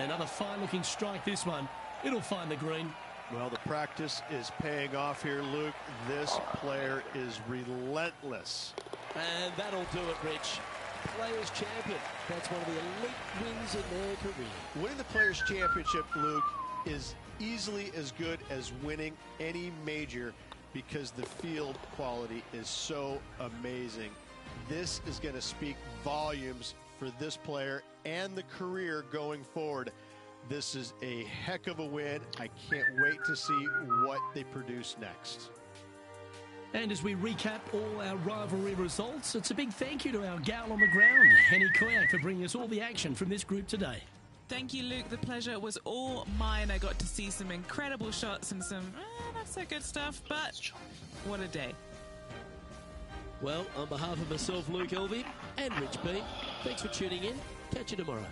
Another fine-looking strike, this one. It'll find the green. Well, the practice is paying off here, Luke. This player is relentless. And that'll do it, Rich. Players' Champion. That's one of the elite wins in their career. Winning the Players' Championship, Luke, is easily as good as winning any major because the field quality is so amazing. This is going to speak volumes for this player and the career going forward. This is a heck of a win. I can't wait to see what they produce next. And as we recap all our rivalry results, it's a big thank you to our gal on the ground, Henny Koyak, for bringing us all the action from this group today. Thank you, Luke. The pleasure was all mine. I got to see some incredible shots and some not so good stuff, but what a day. Well, on behalf of myself, Luke Elvey, and Rich Beam, thanks for tuning in. Catch you tomorrow.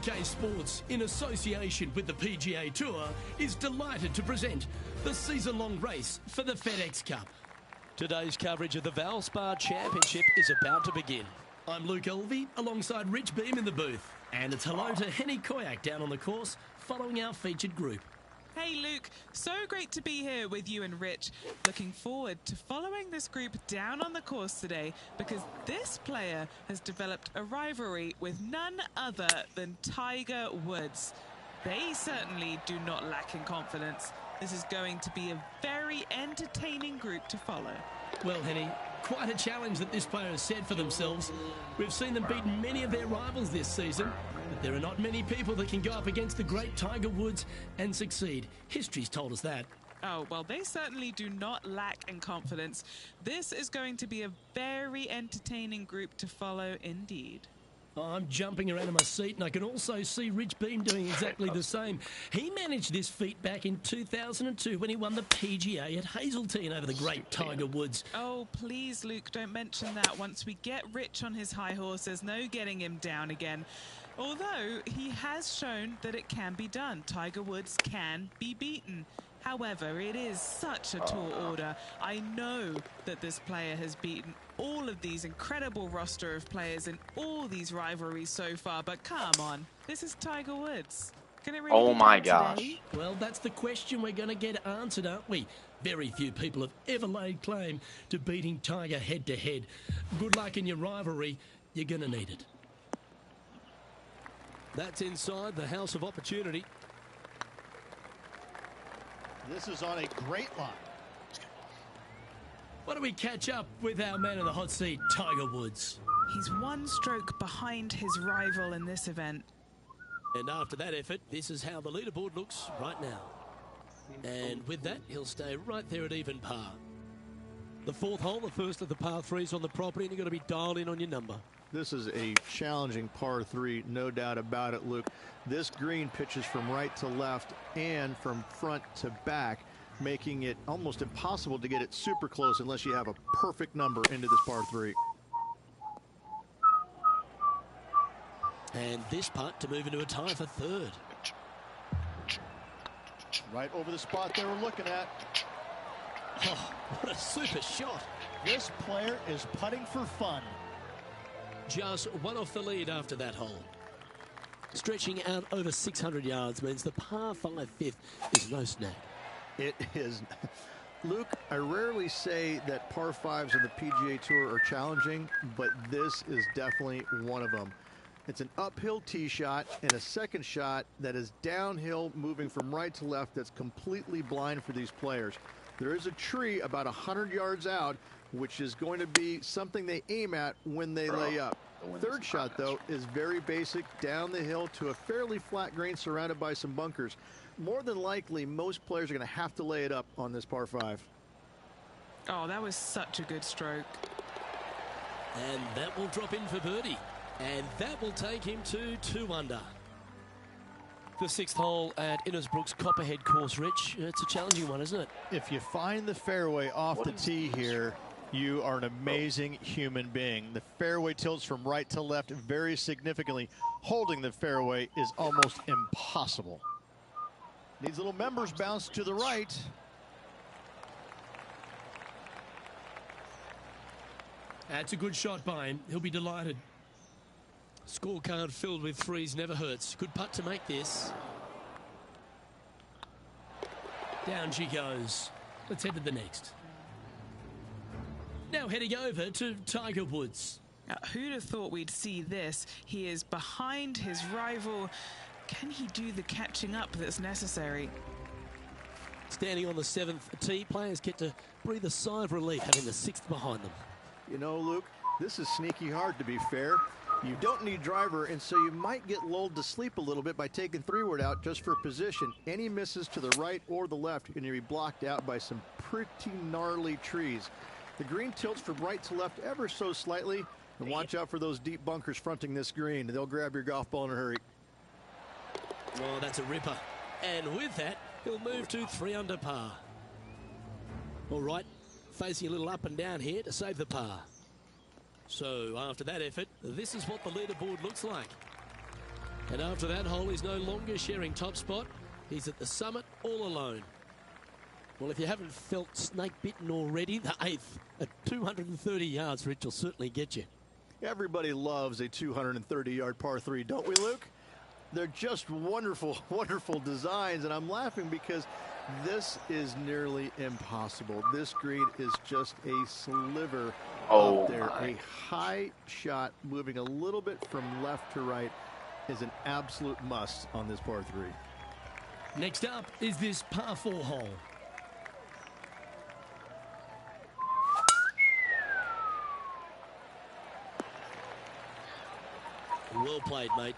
UK Sports, in association with the PGA Tour, is delighted to present the season-long race for the FedEx Cup. Today's coverage of the Valspar Championship is about to begin. I'm Luke Elvey, alongside Rich Beam in the booth. And it's hello to Henny Koyak down on the course, following our featured group. Hey, Luke. So great to be here with you and Rich. Looking forward to following this group down on the course today because this player has developed a rivalry with none other than Tiger Woods. They certainly do not lack in confidence. This is going to be a very entertaining group to follow. Well, Henny, quite a challenge that this player has set for themselves. We've seen them beat many of their rivals this season, but there are not many people that can go up against the great Tiger Woods and succeed. History's told us that. Oh, well, they certainly do not lack in confidence. This is going to be a very entertaining group to follow indeed. I'm jumping around in my seat, and I can also see Rich Beam doing exactly the same. He managed this feat back in 2002 when he won the PGA at Hazeltine over the great Tiger Woods. Oh, please, Luke, don't mention that. Once we get Rich on his high horse, there's no getting him down again. Although he has shown that it can be done. Tiger Woods can be beaten. However, it is such a tall order. I know that this player has beaten all of these incredible roster of players in all these rivalries so far, but come on, this is Tiger Woods. Can it really Oh be my done gosh. today? Well, that's the question we're going to get answered, aren't we? Very few people have ever laid claim to beating Tiger head-to-head. Good luck in your rivalry. You're going to need it. That's inside the House of Opportunity. This is on a great line. Why don't we catch up with our man in the hot seat, Tiger Woods? He's one stroke behind his rival in this event. And after that effort, this is how the leaderboard looks right now. And with that, he'll stay right there at even par. The fourth hole, the first of the par threes on the property, and you've got to be dialed in on your number. This is a challenging par 3, no doubt about it, Luke. This green pitches from right to left and from front to back, making it almost impossible to get it super close unless you have a perfect number into this par 3. And this putt to move into a tie for third. Right over the spot they were looking at. Oh, what a super shot. This player is putting for fun. Just one off the lead after that hole. Stretching out over 600 yards means the par 5 fifth is no snag. It is. Luke, I rarely say that par 5s on the PGA Tour are challenging, but this is definitely one of them. It's an uphill tee shot and a second shot that is downhill, moving from right to left, that's completely blind for these players. There is a tree about 100 yards out, which is going to be something they aim at when they lay up. Third shot, though, is very basic, down the hill to a fairly flat green surrounded by some bunkers. More than likely, most players are going to have to lay it up on this par 5. Oh, that was such a good stroke. And that will drop in for birdie. And that will take him to 2 under. The 6th hole at Innisbrook's Copperhead course, Rich. It's a challenging one, isn't it? If you find the fairway off the tee here, you are an amazing human being. The fairway tilts from right to left very significantly. Holding the fairway is almost impossible. These little members bounce to the right. That's a good shot by him. He'll be delighted. Scorecard filled with threes never hurts. Good putt to make this. Down she goes. Let's head to the next. Now heading over to Tiger Woods. Now, who'd have thought we'd see this? He is behind his rival. Can he do the catching up that's necessary? Standing on the 7th tee, players get to breathe a sigh of relief having the 6th behind them. You know, Luke, this is sneaky hard, to be fair. You don't need driver, and so you might get lulled to sleep a little bit by taking 3-wood out just for position. Any misses to the right or the left, and you'll be blocked out by some pretty gnarly trees. The green tilts from right to left ever so slightly, and watch out for those deep bunkers fronting this green. They'll grab your golf ball in a hurry. Oh, that's a ripper. And with that, he'll move to 3 under par. All right, facing a little up and down here to save the par. So after that effort, this is what the leaderboard looks like. And after that hole, he's no longer sharing top spot. He's at the summit all alone. Well, if you haven't felt snake bitten already, the 8th at 230 yards, Rich, will certainly get you. Everybody loves a 230-yard par 3, don't we, Luke? They're just wonderful, wonderful designs, and I'm laughing because this is nearly impossible. This green is just a sliver up there. A high shot moving a little bit from left to right is an absolute must on this par 3. Next up is this par 4 hole. Well played, mate.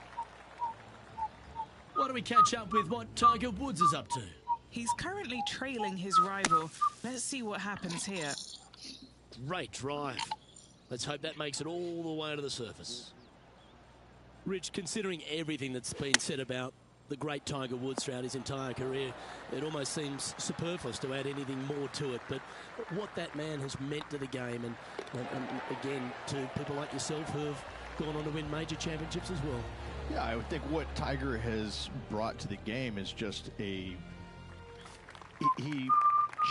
Why don't we catch up with what Tiger Woods is up to? He's currently trailing his rival. Let's see what happens here. Great drive. Let's hope that makes it all the way to the surface. Rich, considering everything that's been said about the great Tiger Woods throughout his entire career, it almost seems superfluous to add anything more to it. But what that man has meant to the game, and again, to people like yourself who have gone on to win major championships as well. Yeah, I would think what Tiger has brought to the game is just he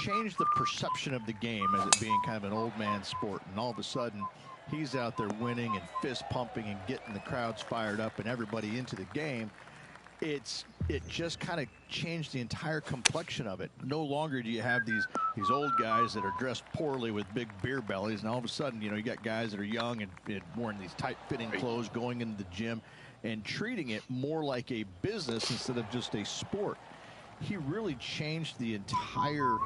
changed the perception of the game as it being kind of an old man sport, and all of a sudden he's out there winning and fist pumping and getting the crowds fired up and everybody into the game. It just kind of changed the entire complexion of it. No longer do you have these old guys that are dressed poorly with big beer bellies, and all of a sudden, you know, you got guys that are young and wearing these tight-fitting clothes, going into the gym and treating it more like a business instead of just a sport. He really changed the entire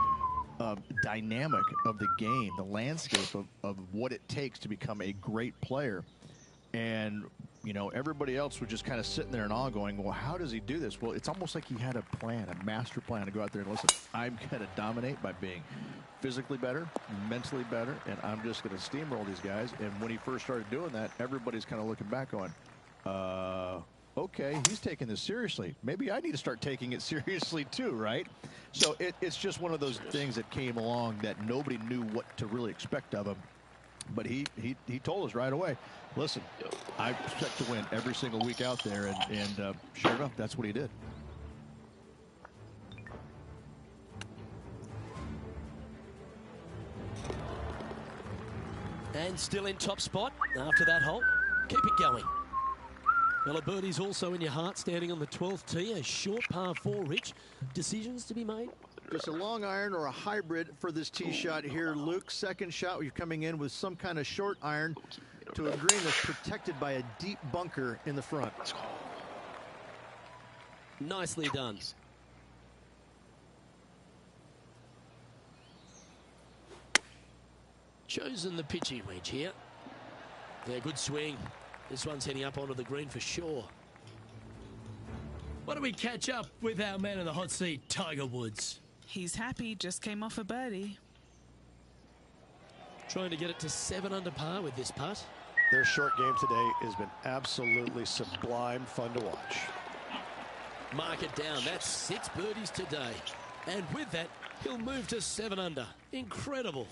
dynamic of the game, the landscape of what it takes to become a great player. And, you know, everybody else was just kind of sitting there in awe going, well, how does he do this? Well, it's almost like he had a plan, a master plan to go out there and listen, I'm going to dominate by being physically better, mentally better, and I'm just going to steamroll these guys. And when he first started doing that, everybody's kind of looking back going, okay, he's taking this seriously. Maybe I need to start taking it seriously too, right? So it's just one of those things that came along that nobody knew what to really expect of him. But he told us right away, listen, I expect to win every single week out there, and sure enough, that's what he did. And still in top spot after that hole. Keep it going. Well, a birdie's also in your heart, standing on the 12th tee. A short par 4, Rich. Decisions to be made? Just a long iron or a hybrid for this tee shot here, Luke. Second shot, you're coming in with some kind of short iron to a green that's protected by a deep bunker in the front. Nicely done. Chosen the pitching wedge here. Yeah, good swing. This one's heading up onto the green for sure. Why don't we catch up with our man in the hot seat, Tiger Woods? He's happy, just came off a birdie. Trying to get it to 7 under par with this putt. Their short game today has been absolutely sublime fun to watch. Mark it down. That's 6 birdies today. And with that, he'll move to 7 under. Incredible.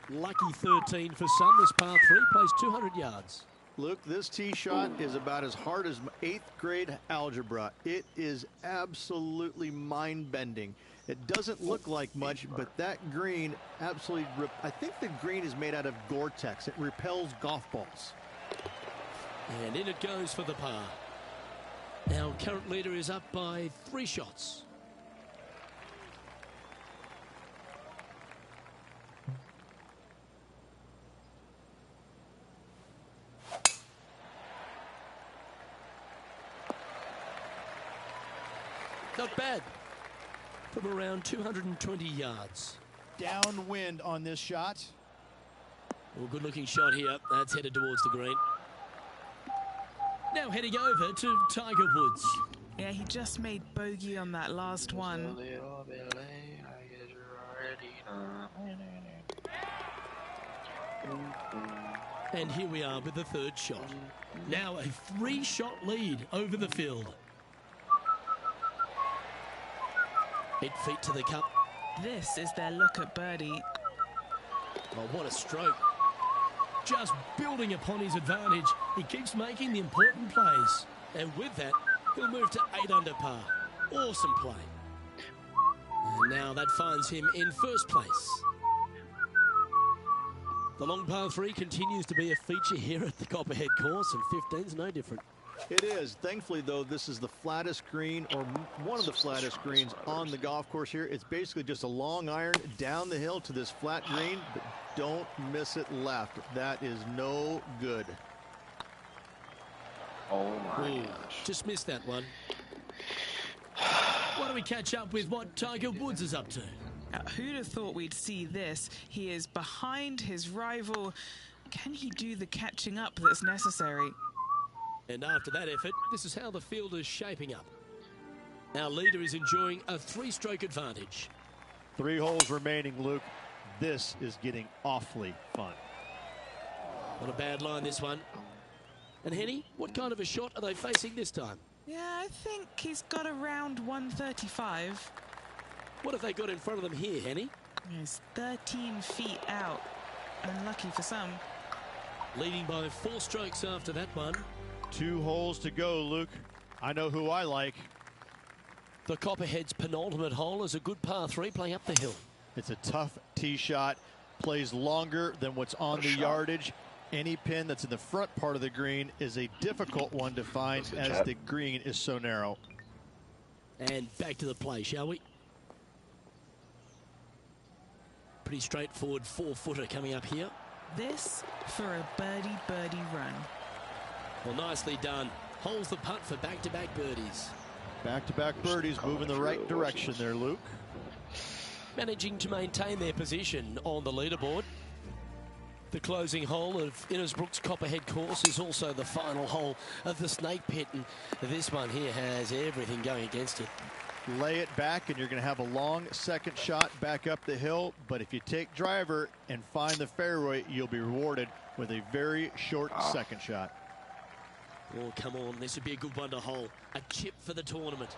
Lucky 13 for some. This par 3 plays 200 yards. Luke, this tee shot is about as hard as 8th grade algebra. It is absolutely mind-bending. It doesn't look like much, but that green absolutely... I think the green is made out of Gore-Tex. It repels golf balls. And in it goes for the par. Our current leader is up by 3 shots. Not bad. From around 220 yards. Downwind on this shot. Well, good looking shot here. That's headed towards the green. Now heading over to Tiger Woods. Yeah, he just made bogey on that last one. And here we are with the 3rd shot. Now a 3-shot lead over the field. 8 feet to the cup. This is their look at birdie. Oh, what a stroke. Just building upon his advantage. He keeps making the important plays. And with that, he'll move to 8 under par. Awesome play. And now that finds him in 1st place. The long par 3 continues to be a feature here at the Copperhead course, and 15's no different. It is. Thankfully, though, this is the flattest green, or one of the flattest greens on the golf course here. It's basically just a long iron down the hill to this flat green, but don't miss it left. That is no good. Oh my gosh. Just missed that one. Why don't we catch up with what Tiger Woods is up to? Who'd have thought we'd see this? He is behind his rival. Can he do the catching up that's necessary? And after that effort, this is how the field is shaping up. Our leader is enjoying a 3-stroke advantage. 3 holes remaining, Luke. This is getting awfully fun. Not a bad line, this one. And Henny, what kind of a shot are they facing this time? Yeah, I think he's got around 135. What have they got in front of them here, Henny? He's 13 feet out. Unlucky for some. Leading by 4 strokes after that one. 2 holes to go, Luke. I know who I like. The Copperhead's penultimate hole is a good par 3 playing up the hill. It's a tough tee shot. Plays longer than what's on the yardage. Any pin that's in the front part of the green is a difficult one to find as the green is so narrow. And back to the play, shall we? Pretty straightforward 4-footer coming up here. This for a birdie run. Well, nicely done. Holds the putt for back-to-back birdies. Back-to-back birdies move in the right direction there, Luke. Managing to maintain their position on the leaderboard. The closing hole of Innisbrook's Copperhead course is also the final hole of the Snake Pit, and this one here has everything going against it. Lay it back and you're going to have a long second shot back up the hill, but if you take driver and find the fairway, you'll be rewarded with a very short second shot. Oh, come on, this would be a good one to hole. A chip for the tournament.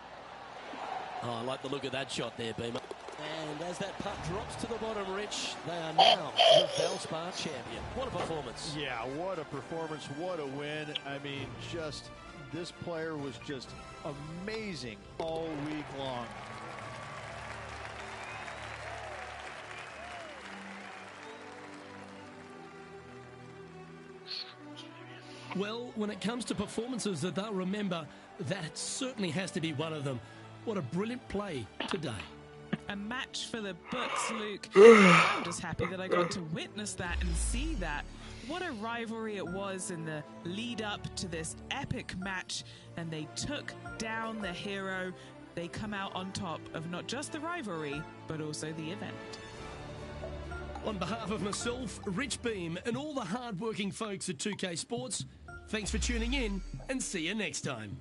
Oh, I like the look of that shot there, Beamer. And as that putt drops to the bottom, Rich, they are now the Valspar champion. What a performance. Yeah, what a performance, what a win. I mean, just, this player was just amazing all week long. Well, when it comes to performances that they'll remember, that certainly has to be one of them. What a brilliant play today. A match for the books, Luke. I'm just happy that I got to witness that and see that. What a rivalry it was in the lead up to this epic match, and they took down the hero. They come out on top of not just the rivalry, but also the event. On behalf of myself, Rich Beam, and all the hard-working folks at 2K Sports, thanks for tuning in, and see you next time.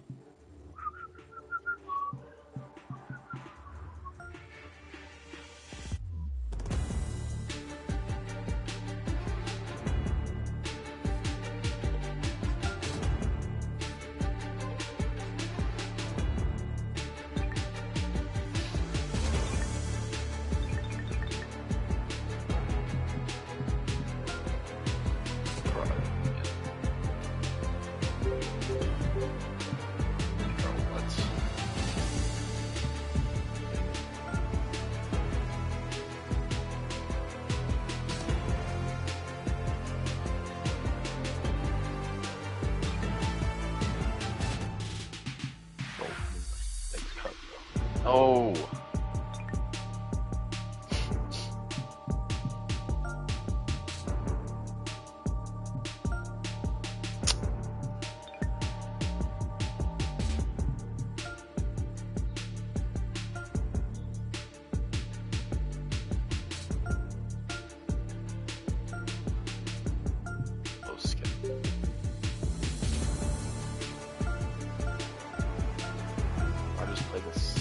Oh. Close skip. I just play this.